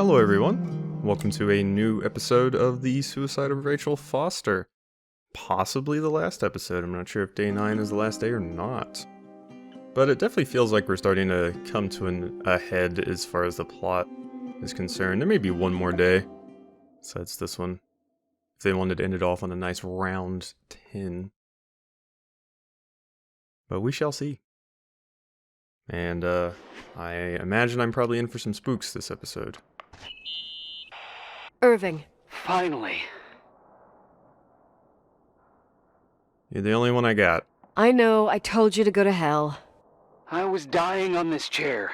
Hello everyone, welcome to a new episode of The Suicide of Rachel Foster. Possibly the last episode, I'm not sure if day 9 is the last day or not. But it definitely feels like we're starting to come to a head as far as the plot is concerned. There may be one more day, besides this one, if they wanted to end it off on a nice round 10. But we shall see. And I imagine I'm probably in for some spooks this episode. Irving. Finally. You're the only one I got. I know, I told you to go to hell. I was dying on this chair.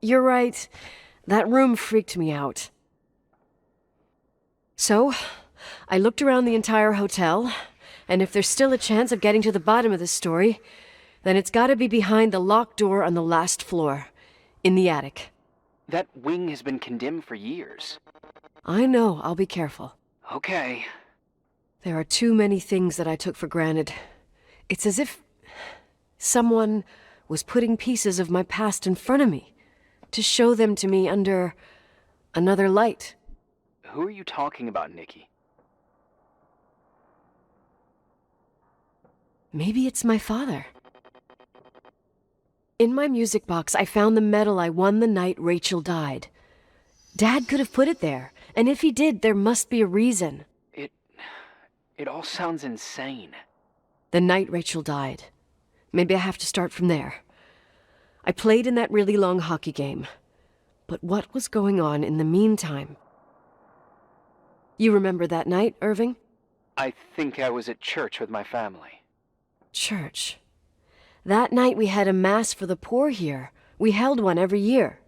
You're right. That room freaked me out. So, I looked around the entire hotel, and if there's still a chance of getting to the bottom of this story, then it's gotta be behind the locked door on the last floor, in the attic. That wing has been condemned for years. I know, I'll be careful. Okay. There are too many things that I took for granted. It's as if someone was putting pieces of my past in front of me, to show them to me under another light. Who are you talking about, Nikki? Maybe it's my father. In my music box, I found the medal I won the night Rachel died. Dad could have put it there, and if he did, there must be a reason. It all sounds insane. The night Rachel died. Maybe I have to start from there. I played in that really long hockey game. But what was going on in the meantime? You remember that night, Irving? I think I was at church with my family. Church. That night we had a mass for the poor here. We held one every year.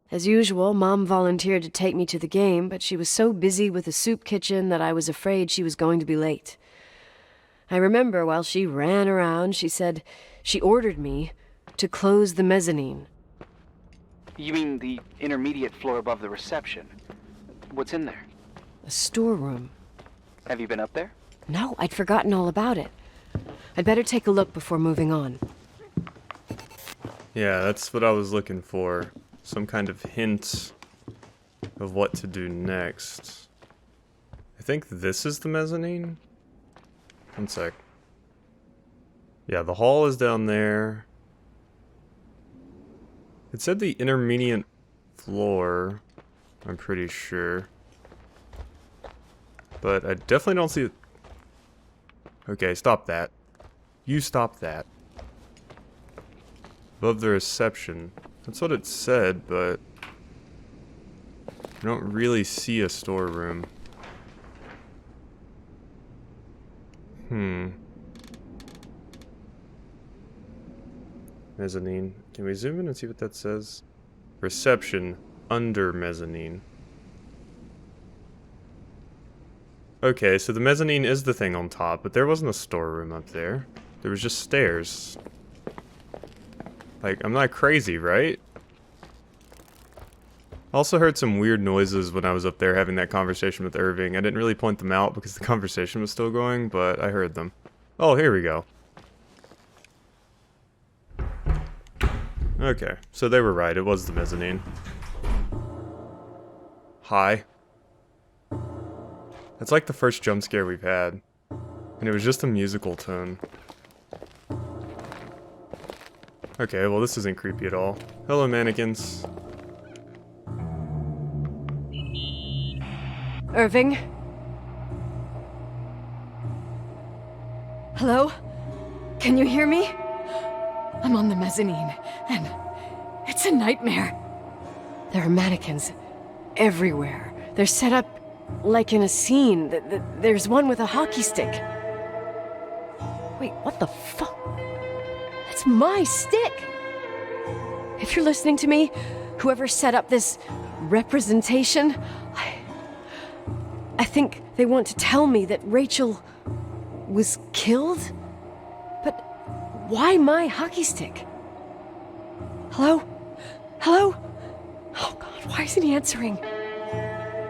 As usual, Mom volunteered to take me to the game, but she was so busy with the soup kitchen that I was afraid she was going to be late. I remember while she ran around, she said she ordered me to close the mezzanine. You mean the intermediate floor above the reception? What's in there? A storeroom. Have you been up there? No, I'd forgotten all about it. I'd better take a look before moving on. Yeah, that's what I was looking for. Some kind of hint of what to do next. I think this is the mezzanine? One sec. Yeah, the hall is down there. It said the intermediate floor, I'm pretty sure. But I definitely don't see it. Okay, stop that. You stop that. Above the reception. That's what it said, but I don't really see a storeroom. Mezzanine. Can we zoom in and see what that says? Reception under mezzanine. Okay, so the mezzanine is the thing on top, but there wasn't a storeroom up there. There was just stairs. Like, I'm not crazy, right? Also heard some weird noises when I was up there having that conversation with Irving. I didn't really point them out because the conversation was still going, but I heard them. Oh, here we go. Okay, so they were right. It was the mezzanine. Hi. That's like the first jump scare we've had. And it was just a musical tone. Okay, well this isn't creepy at all. Hello, mannequins. Irving? Hello? Can you hear me? I'm on the mezzanine, and it's a nightmare. There are mannequins everywhere. They're set up like in a scene. There's one with a hockey stick. Wait, what the fuck? That's my stick! If you're listening to me, whoever set up this representation, I think they want to tell me that Rachel was killed? But why my hockey stick? Hello? Hello? Oh God, why isn't he answering?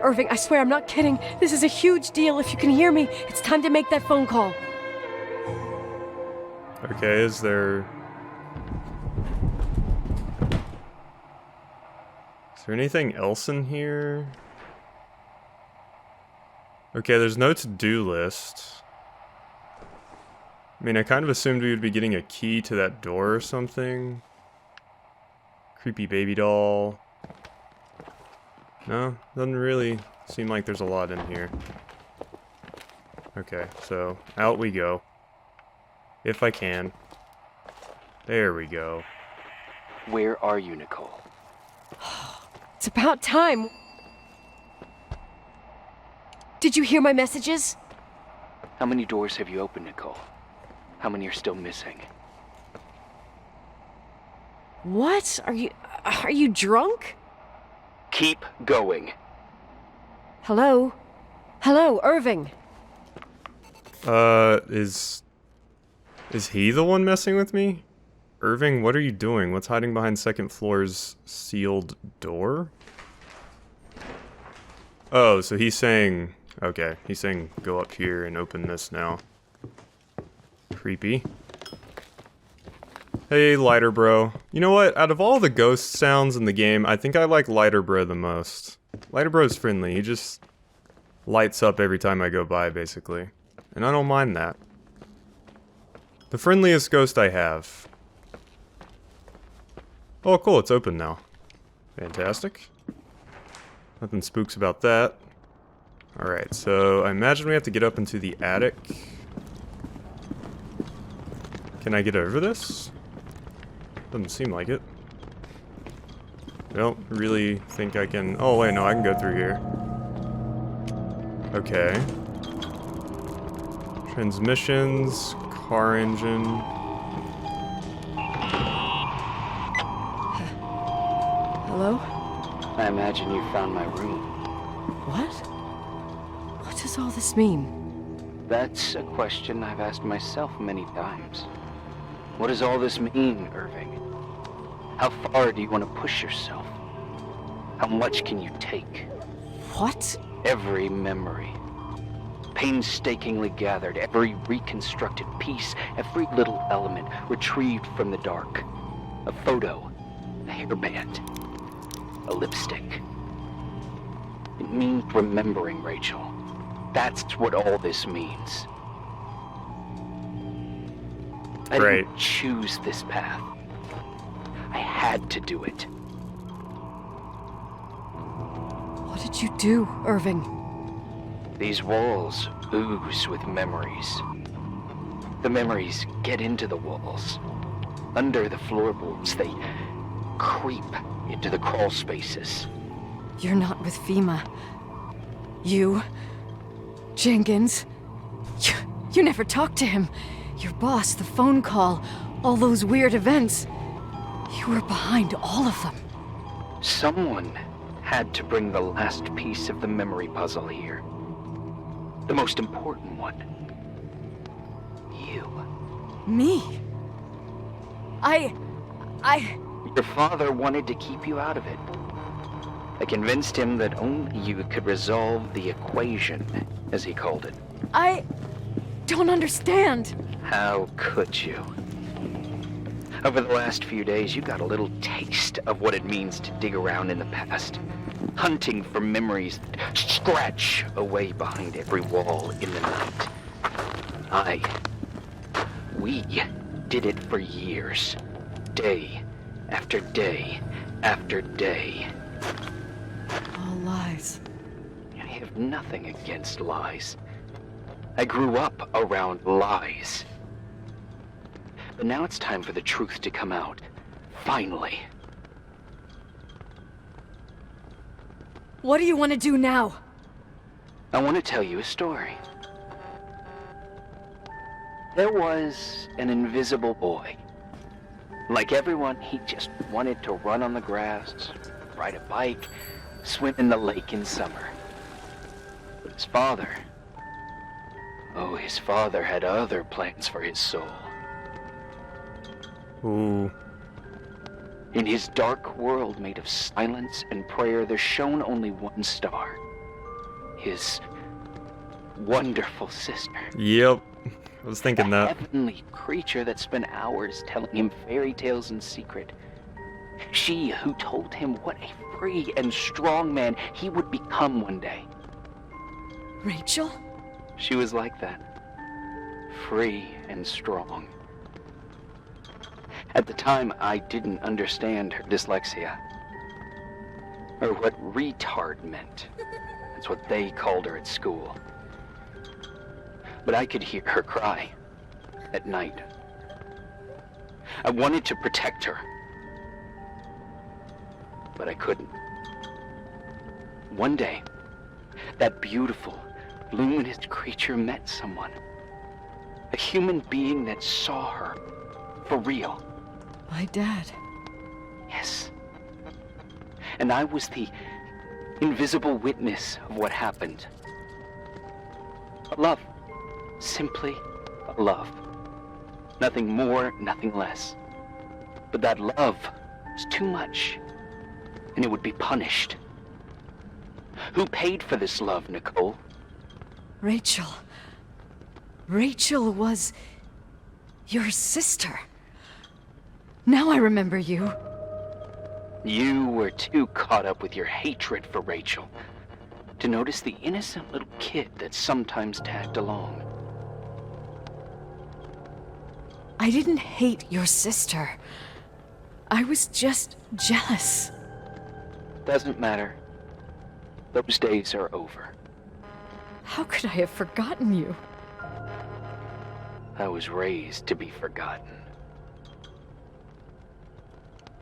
Irving, I swear I'm not kidding. This is a huge deal. If you can hear me, it's time to make that phone call. Okay, is there anything else in here? Okay, there's no to-do list. I mean, I kind of assumed we would be getting a key to that door or something. Creepy baby doll. No, doesn't really seem like there's a lot in here. Okay, so out we go. If I can. There we go. Where are you, Nicole? It's about time. Did you hear my messages? How many doors have you opened, Nicole? How many are still missing? What? Are you drunk? Keep going. Hello? Hello, Irving. Is he the one messing with me? Irving, what are you doing? What's hiding behind second floor's sealed door? Oh, so he's saying... Okay, he's saying go up here and open this now. Creepy. Hey, Lighter Bro. You know what? Out of all the ghost sounds in the game, I think I like Lighter Bro the most. Lighter Bro's friendly. He just lights up every time I go by, basically. And I don't mind that. The friendliest ghost I have. Oh, cool. It's open now. Fantastic. Nothing spooks about that. Alright, so I imagine we have to get up into the attic. Can I get over this? Doesn't seem like it. I don't really think I can... Oh, wait, no, I can go through here. Okay. Transmissions, car engine. Hello? I imagine you found my room. What? What does all this mean? That's a question I've asked myself many times. What does all this mean, Irving? How far do you want to push yourself? How much can you take? What? Every memory. Painstakingly gathered, every reconstructed piece, every little element retrieved from the dark. A photo, a hairband, a lipstick. It means remembering, Rachel. That's what all this means. I didn't choose this path. I had to do it. What did you do, Irving? These walls ooze with memories. The memories get into the walls. Under the floorboards, they creep into the crawl spaces. You're not with FEMA. You... Jenkins... You never talked to him. Your boss, the phone call, all those weird events. You were behind all of them. Someone had to bring the last piece of the memory puzzle here. The most important one. You. Me? Your father wanted to keep you out of it. I convinced him that only you could resolve the equation, as he called it. I don't understand. How could you? Over the last few days, you got a little taste of what it means to dig around in the past. Hunting for memories that scratch away behind every wall in the night. We did it for years. Day after day after day. All lies. I have nothing against lies. I grew up around lies. But now it's time for the truth to come out. Finally. What do you want to do now? I want to tell you a story. There was an invisible boy. Like everyone, he just wanted to run on the grass, ride a bike, swim in the lake in summer. But his father had other plans for his soul. Ooh. In his dark world made of silence and prayer, there shone only one star. His wonderful sister. Yep. I was thinking the that. heavenly creature that spent hours telling him fairy tales in secret. She who told him what a free and strong man he would become one day. Rachel? She was like that. Free and strong. At the time, I didn't understand her dyslexia. Or what retard meant. That's what they called her at school. But I could hear her cry at night. I wanted to protect her. But I couldn't. One day, that beautiful, luminous creature met someone. A human being that saw her for real. My dad. Yes. And I was the invisible witness of what happened. A love. Simply a love. Nothing more, nothing less. But that love was too much, and it would be punished. Who paid for this love, Nicole? Rachel. Rachel was your sister. Now I remember you. You were too caught up with your hatred for Rachel to notice the innocent little kid that sometimes tagged along. I didn't hate your sister. I was just jealous. Doesn't matter. Those days are over. How could I have forgotten you? I was raised to be forgotten.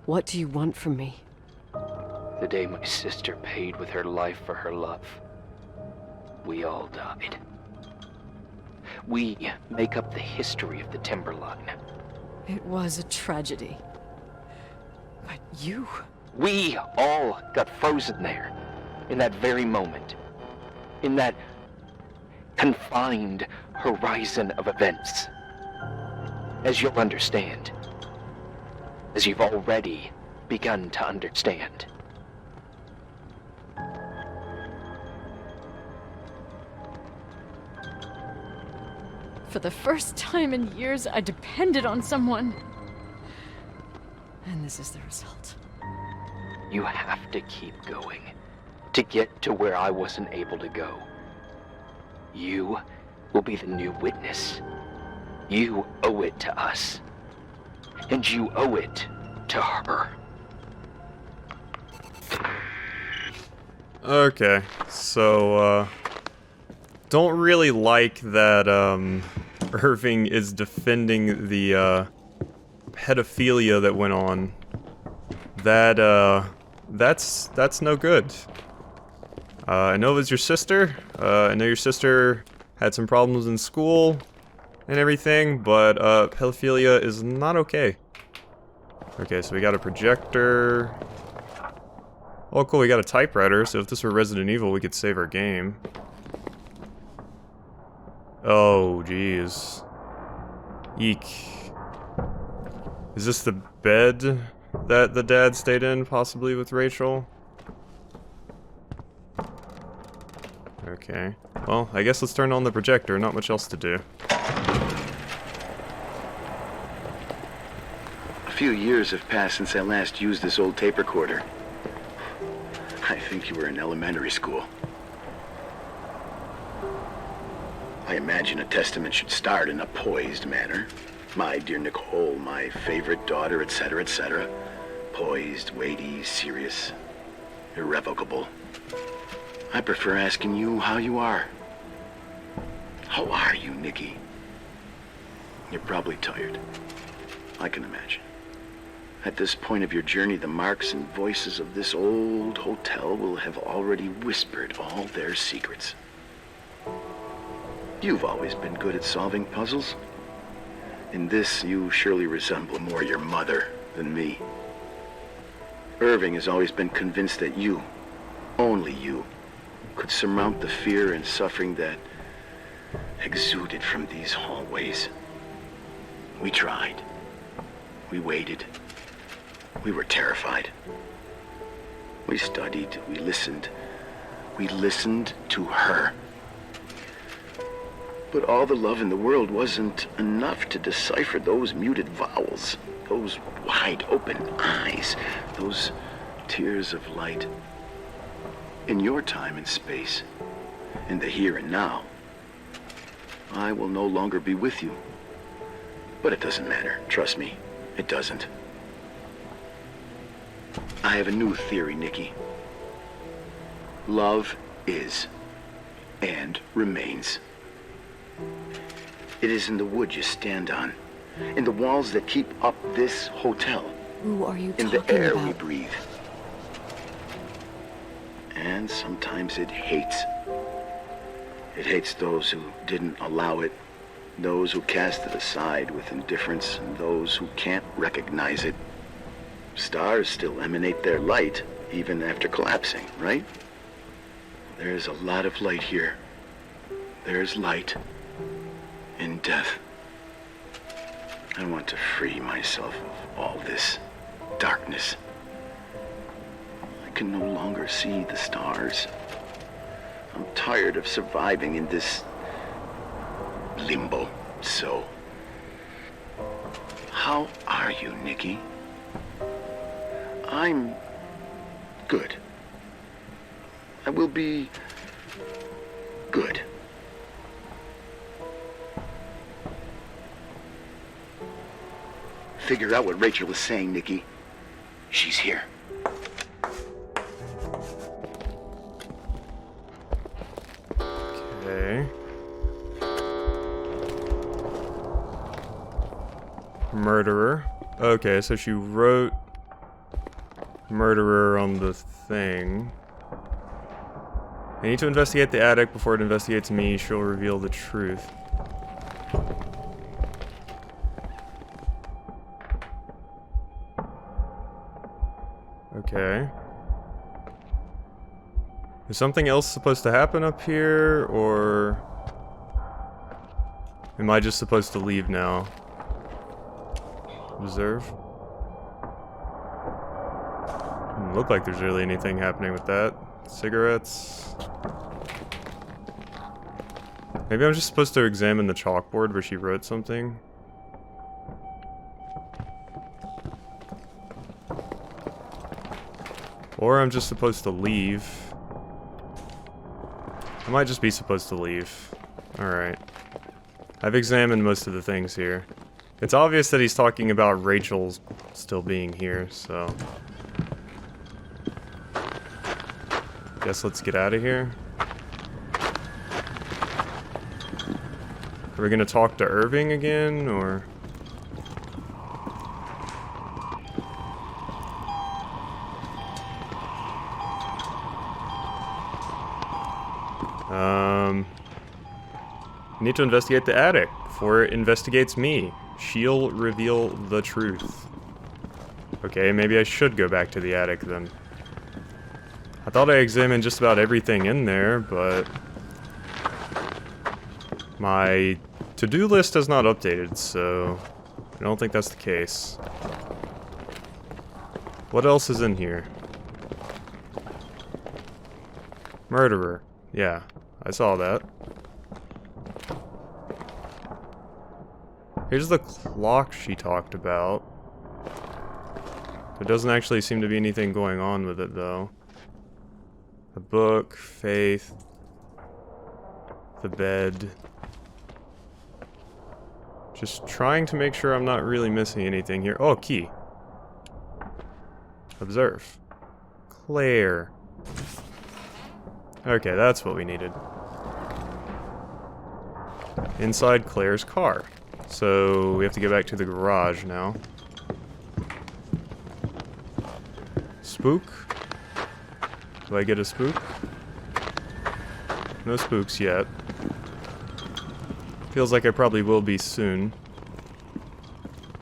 What do you want from me? The day my sister paid with her life for her love, we all died. We make up the history of the Timberline. It was a tragedy. But you... We all got frozen there, in that very moment. In that confined horizon of events. As you'll understand. As you've already begun to understand. For the first time in years, I depended on someone. And this is the result. You have to keep going to get to where I wasn't able to go. You will be the new witness. You owe it to us. And you owe it to her. Okay, so, don't really like that, Irving is defending the, pedophilia that went on. That's no good. I know it was your sister. I know your sister had some problems in school and everything, but, pedophilia is not okay. Okay, so we got a projector. Oh, cool, we got a typewriter, so if this were Resident Evil, we could save our game. Oh, jeez. Eek. Is this the bed that the dad stayed in, possibly with Rachel? Okay. Well, I guess let's turn on the projector, not much else to do. A few years have passed since I last used this old tape recorder. I think you were in elementary school. I imagine a testament should start in a poised manner. My dear Nicole, my favorite daughter, etc., etc. Poised, weighty, serious, irrevocable. I prefer asking you how you are. How are you, Nikki? You're probably tired. I can imagine. At this point of your journey, the marks and voices of this old hotel will have already whispered all their secrets. You've always been good at solving puzzles. In this, you surely resemble more your mother than me. Irving has always been convinced that you, only you, could surmount the fear and suffering that exuded from these hallways. We tried. We waited. We were terrified. We studied. We listened. We listened to her. But all the love in the world wasn't enough to decipher those muted vowels, those wide open eyes, those tears of light. In your time and space, in the here and now, I will no longer be with you. But it doesn't matter, trust me, it doesn't. I have a new theory, Nikki. Love is, and remains. It is in the wood you stand on, in the walls that keep up this hotel, Who are you in talking the air about? we breathe. And sometimes it hates. It hates those who didn't allow it, those who cast it aside with indifference, and those who can't recognize it. Stars still emanate their light, even after collapsing, right? There's a lot of light here. There's light in death. I want to free myself of all this darkness. I can no longer see the stars. I'm tired of surviving in this limbo. So, how are you, Nikki? I'm good. I will be good. Figure out what Rachel was saying, Nikki. She's here. Okay. Murderer. Okay, so she wrote murderer on the thing. I need to investigate the attic before it investigates me. She'll reveal the truth. Okay. Is something else supposed to happen up here, or am I just supposed to leave now? Observe. Doesn't look like there's really anything happening with that. Cigarettes. Maybe I'm just supposed to examine the chalkboard where she wrote something. Or I'm just supposed to leave. I might just be supposed to leave. Alright. I've examined most of the things here. It's obvious that he's talking about Rachel still being here, so... Guess let's get out of here. Are we gonna talk to Irving again, or... I need to investigate the attic before it investigates me. She'll reveal the truth. Okay, maybe I should go back to the attic then. I thought I examined just about everything in there, but... my to-do list has not updated, so... I don't think that's the case. What else is in here? Murderer. Yeah, I saw that. Here's the clock she talked about. There doesn't actually seem to be anything going on with it, though. The book, faith, the bed. Just trying to make sure I'm not really missing anything here. Oh, key. Observe. Claire. Okay, that's what we needed. Inside Claire's car. So we have to get back to the garage now. Spook? Do I get a spook? No spooks yet. Feels like I probably will be soon.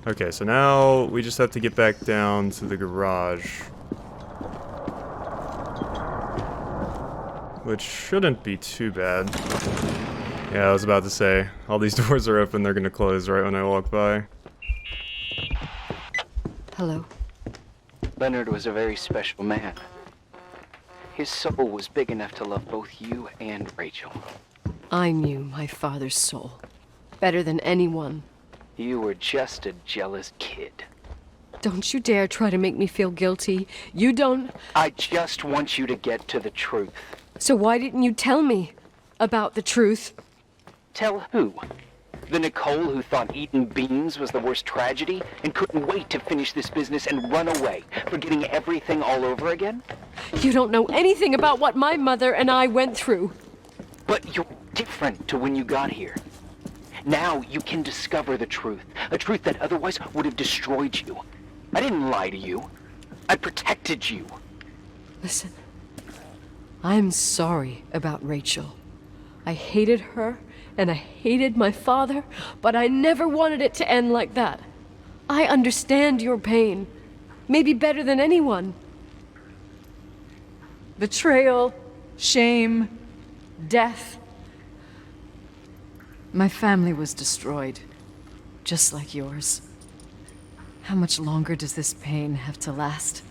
Okay, so now we just have to get back down to the garage. Which shouldn't be too bad. Yeah, I was about to say, all these doors are open, they're gonna close right when I walk by. Hello? Leonard was a very special man. His soul was big enough to love both you and Rachel. I knew my father's soul better than anyone. You were just a jealous kid. Don't you dare try to make me feel guilty. You don't... I just want you to get to the truth. So why didn't you tell me about the truth? Tell who? The Nicole who thought eating beans was the worst tragedy and couldn't wait to finish this business and run away, forgetting everything all over again? You don't know anything about what my mother and I went through. But you're different to when you got here. Now you can discover the truth, a truth that otherwise would have destroyed you. I didn't lie to you. I protected you. Listen, I'm sorry about Rachel. I hated her, and I hated my father, but I never wanted it to end like that. I understand your pain, maybe better than anyone. Betrayal, shame, death. My family was destroyed, just like yours. How much longer does this pain have to last?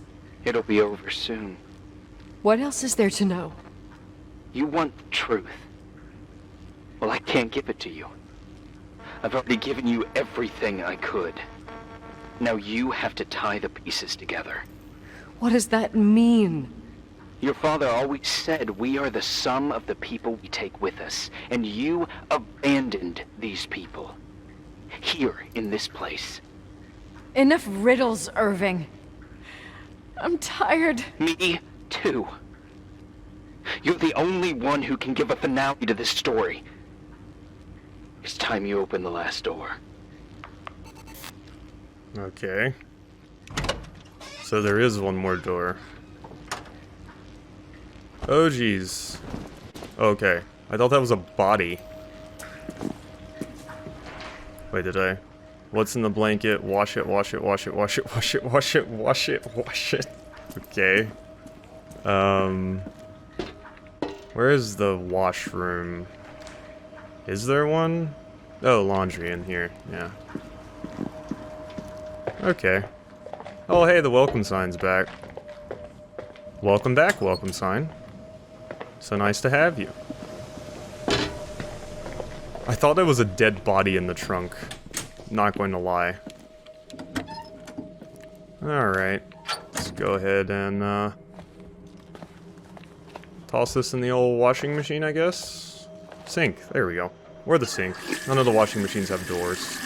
It'll be over soon. What else is there to know? You want the truth. Well, I can't give it to you. I've already given you everything I could. Now you have to tie the pieces together. What does that mean? Your father always said we are the sum of the people we take with us, and you abandoned these people. Here, in this place. Enough riddles, Irving. I'm tired. Me, too. You're the only one who can give a finale to this story. It's time you open the last door. Okay. So there is one more door. Oh, geez. Okay. I thought that was a body. Wait, did I? What's in the blanket? Wash it, wash it, wash it, wash it, wash it, wash it, wash it, wash it. Okay. Where is the washroom? Is there one? Oh, laundry in here. Yeah. Okay. Oh, hey, the welcome sign's back. Welcome back, welcome sign. So nice to have you. I thought there was a dead body in the trunk. Not going to lie. Alright. Let's go ahead and, toss this in the old washing machine, I guess? Sink. There we go. Or the sink. None of the washing machines have doors.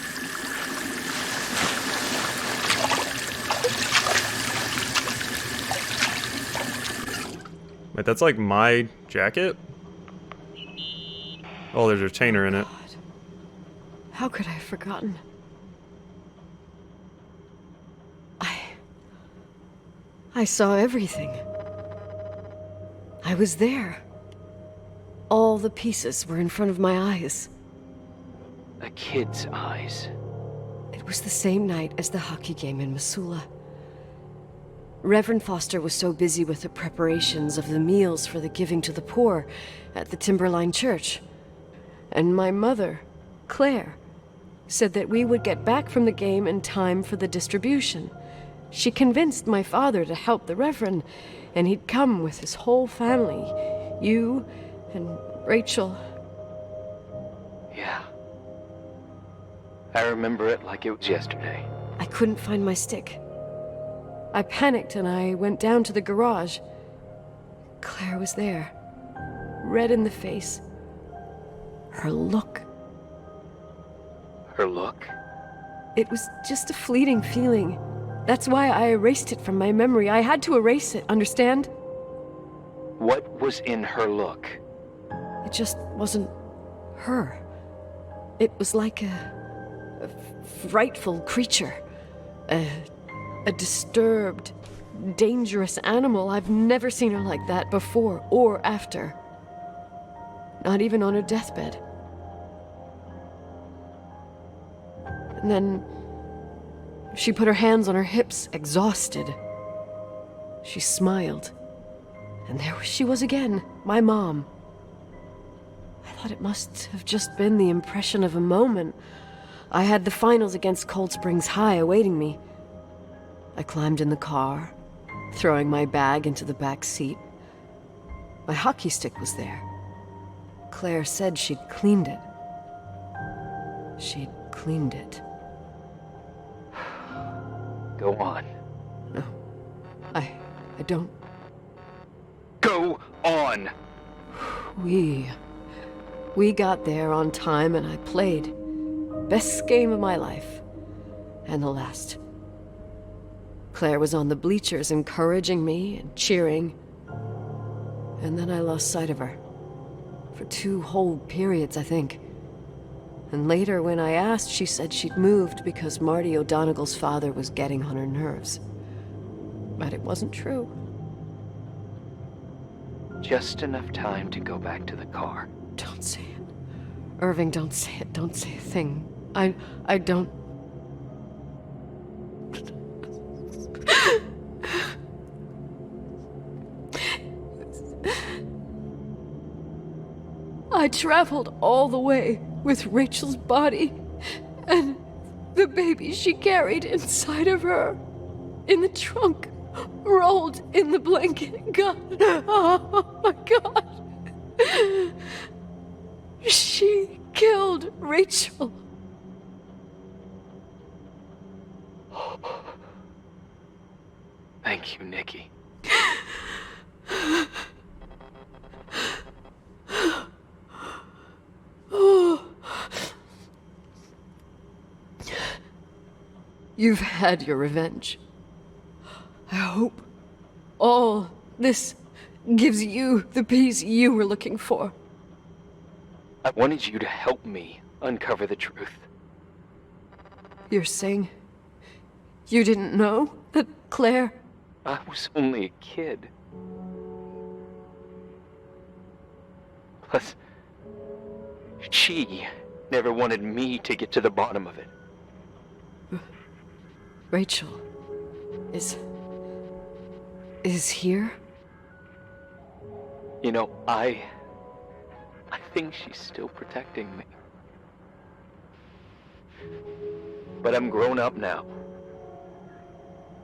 Wait, that's like my jacket? Oh, there's a retainer in it. God. How could I have forgotten? I saw everything. I was there. All the pieces were in front of my eyes. A kid's eyes. It was the same night as the hockey game in Missoula. Reverend Foster was so busy with the preparations of the meals for the giving to the poor at the Timberline Church. And my mother, Claire, said that we would get back from the game in time for the distribution. She convinced my father to help the Reverend, and he'd come with his whole family. You and Rachel. Yeah. I remember it like it was yesterday. I couldn't find my stick. I panicked and I went down to the garage. Claire was there, red in the face. Her look. Her look? It was just a fleeting feeling. That's why I erased it from my memory. I had to erase it, understand? What was in her look? It just wasn't her. It was like a frightful creature. A disturbed, dangerous animal. I've never seen her like that before or after. Not even on her deathbed. And then she put her hands on her hips, exhausted. She smiled. And there she was again, my mom. I thought it must have just been the impression of a moment. I had the finals against Cold Springs High awaiting me. I climbed in the car, throwing my bag into the back seat. My hockey stick was there. Claire said she'd cleaned it. She'd cleaned it. Go on. No. I don't... Go on! We got there on time and I played. Best game of my life. And the last. Claire was on the bleachers encouraging me and cheering. And then I lost sight of her. For 2 whole periods, I think. And later, when I asked, she said she'd moved because Marty O'Donegal's father was getting on her nerves. But it wasn't true. Just enough time to go back to the car. Don't say it. Irving, don't say it. Don't say a thing. I don't... I traveled all the way with Rachel's body and the baby she carried inside of her in the trunk, rolled in the blanket. God, oh my God. She killed Rachel. Thank you, Nikki. You've had your revenge. I hope all this gives you the peace you were looking for. I wanted you to help me uncover the truth. You're saying you didn't know that Claire... I was only a kid. Plus, she never wanted me to get to the bottom of it. Rachel is here? You know, I think she's still protecting me. But I'm grown up now.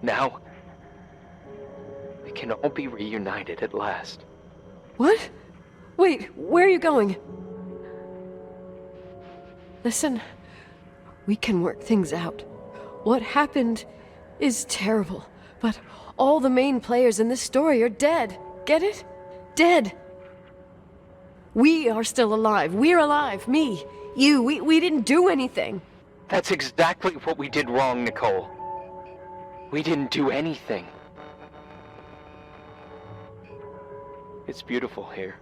Now, we can all be reunited at last. What? Wait, where are you going? Listen, we can work things out. What happened is terrible, but all the main players in this story are dead. Get it? Dead. We are still alive. We're alive. Me, you, we didn't do anything. That's exactly what we did wrong, Nicole. We didn't do anything. It's beautiful here.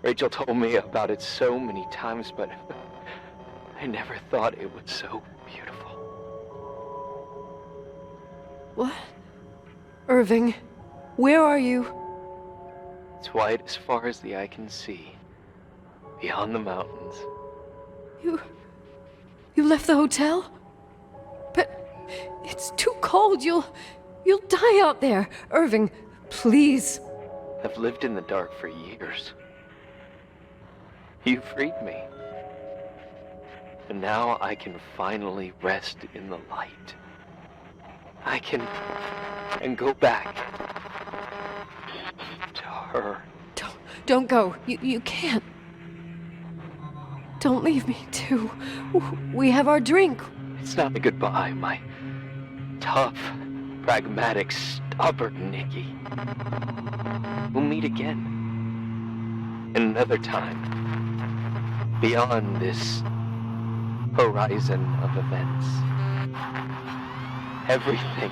Rachel told me about it so many times, but I never thought it was so beautiful. What? Irving, where are you? It's white as far as the eye can see, beyond the mountains. You left the hotel? But it's too cold. You'll die out there. Irving, please. I've lived in the dark for years. You freed me. And now I can finally rest in the light. I can go back to her. Don't go. You can't. Don't leave me, too. We have our drink. It's not a goodbye, my tough, pragmatic, stubborn Nikki. We'll meet again. Another time. Beyond this horizon of events. Everything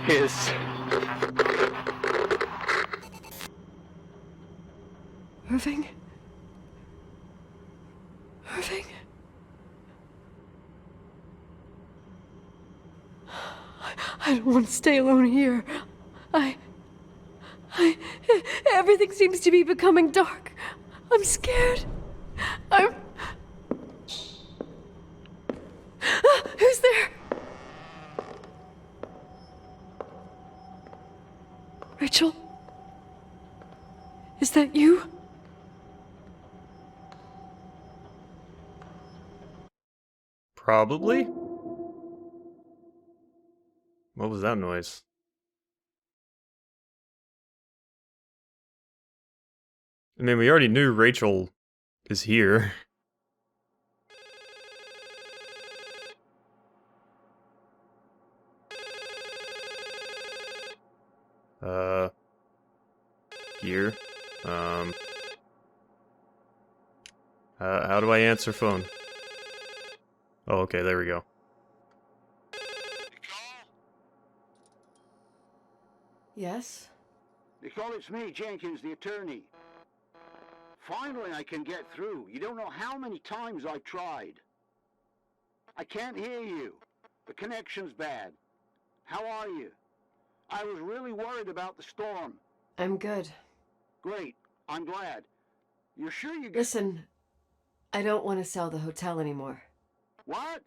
is... Irving? Irving? I don't want to stay alone here. Everything seems to be becoming dark. I'm scared. Who's there? Rachel? Is that you? Probably? What was that noise? I mean, we already knew Rachel is here. Here. How do I answer phone? Oh, okay, there we go. Yes? Nicole, it's me, Jenkins, the attorney. Finally, I can get through. You don't know how many times I've tried. I can't hear you. The connection's bad. How are you? I was really worried about the storm. I'm good. Great. I'm glad. You're sure you get... Listen, I don't want to sell the hotel anymore. What?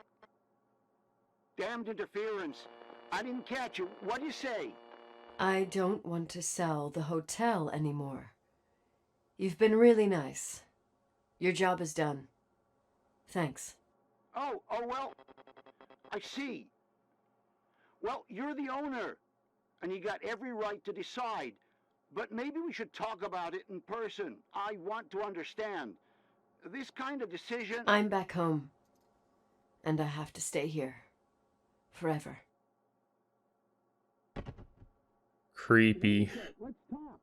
Damned interference. I didn't catch you. What'd you say? I don't want to sell the hotel anymore. You've been really nice. Your job is done. Thanks. Oh, well, I see. Well, you're the owner, and you got every right to decide. But maybe we should talk about it in person. I want to understand. This kind of decision... I'm back home, and I have to stay here. Forever. Creepy. Let's talk.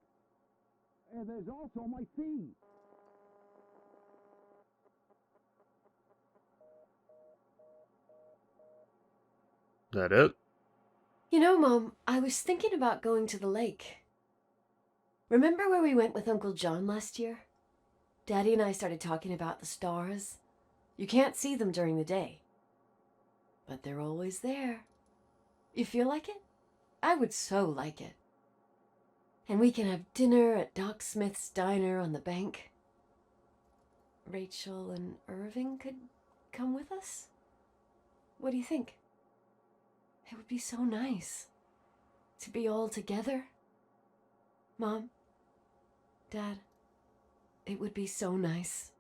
And there's also my fee. That it? You know, Mom, I was thinking about going to the lake. Remember where we went with Uncle John last year? Daddy and I started talking about the stars. You can't see them during the day, but they're always there. You feel like it? I would so like it. And we can have dinner at Doc Smith's diner on the bank. Rachel and Irving could come with us? What do you think? It would be so nice to be all together. Mom, Dad, it would be so nice.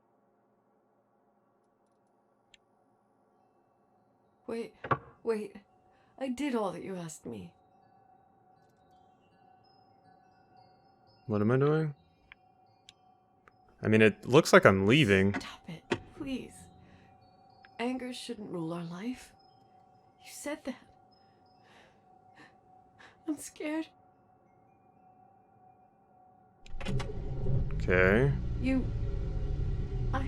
Wait, I did all that you asked me. What am I doing? I mean, it looks like I'm leaving. Stop it, please. Anger shouldn't rule our life. You said that. I'm scared. Okay. I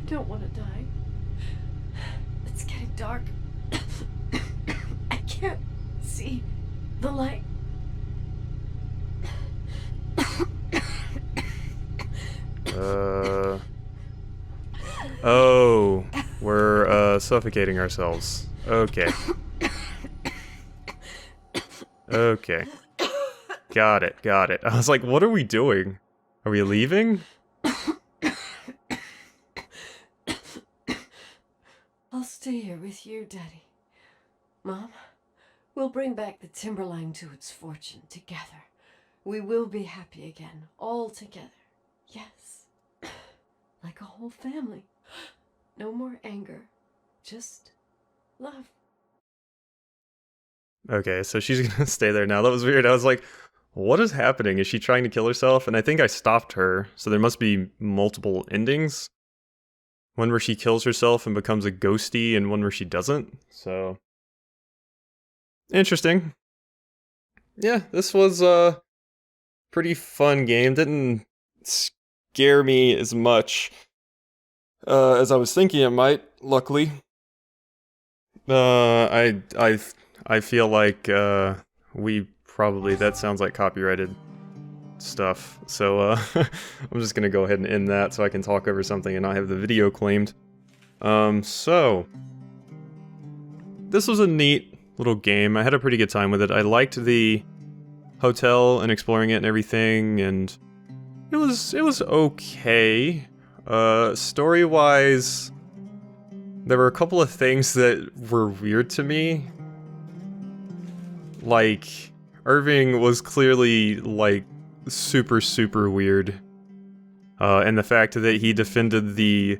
don't want to die. It's getting dark. I can't see the light. Oh, we're suffocating ourselves. Okay. Okay. Got it. I was like, what are we doing? Are we leaving? I'll stay here with you, Daddy. Mom, we'll bring back the Timberline to its fortune together. We will be happy again, all together. Yes. Like a whole family. No more anger. Just love. Okay, so she's gonna stay there now. That was weird. I was like, what is happening? Is she trying to kill herself? And I think I stopped her, so there must be multiple endings. One where she kills herself and becomes a ghosty, and one where she doesn't. So, interesting. Yeah, this was a pretty fun game. Didn't scare me as much as I was thinking it might, luckily. I feel like we probably, that sounds like copyrighted stuff, so I'm just gonna go ahead and end that so I can talk over something and not have the video claimed. So this was a neat little game. I had a pretty good time with it. I liked the hotel and exploring it and everything, and it was okay. Story-wise, there were a couple of things that were weird to me. Like, Irving was clearly, like, super weird. And the fact that he defended the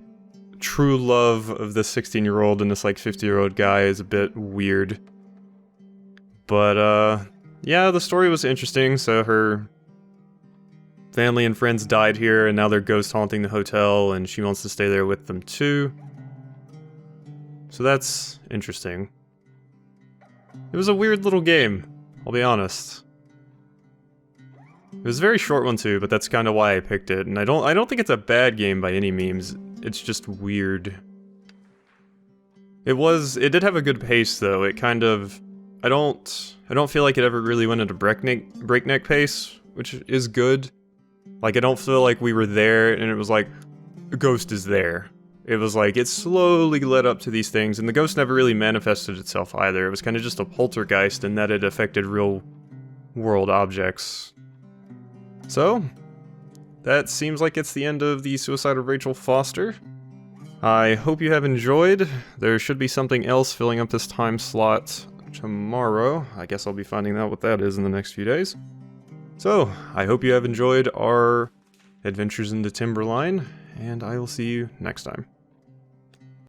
true love of this 16-year-old and this, like, 50-year-old guy is a bit weird. But, yeah, the story was interesting, so her family and friends died here, and now they're ghost haunting the hotel, and she wants to stay there with them too. So that's interesting. It was a weird little game, I'll be honest. It was a very short one too, but that's kind of why I picked it. And I don't think it's a bad game by any means. It's just weird. It did have a good pace though. It kind of, I don't feel like it ever really went into breakneck pace, which is good. Like, I don't feel like we were there and it was like, a ghost is there. It was like, it slowly led up to these things, and the ghost never really manifested itself either. It was kind of just a poltergeist in that it affected real world objects. So, that seems like it's the end of the Suicide of Rachel Foster. I hope you have enjoyed. There should be something else filling up this time slot tomorrow. I guess I'll be finding out what that is in the next few days. So, I hope you have enjoyed our adventures in the Timberline, and I will see you next time.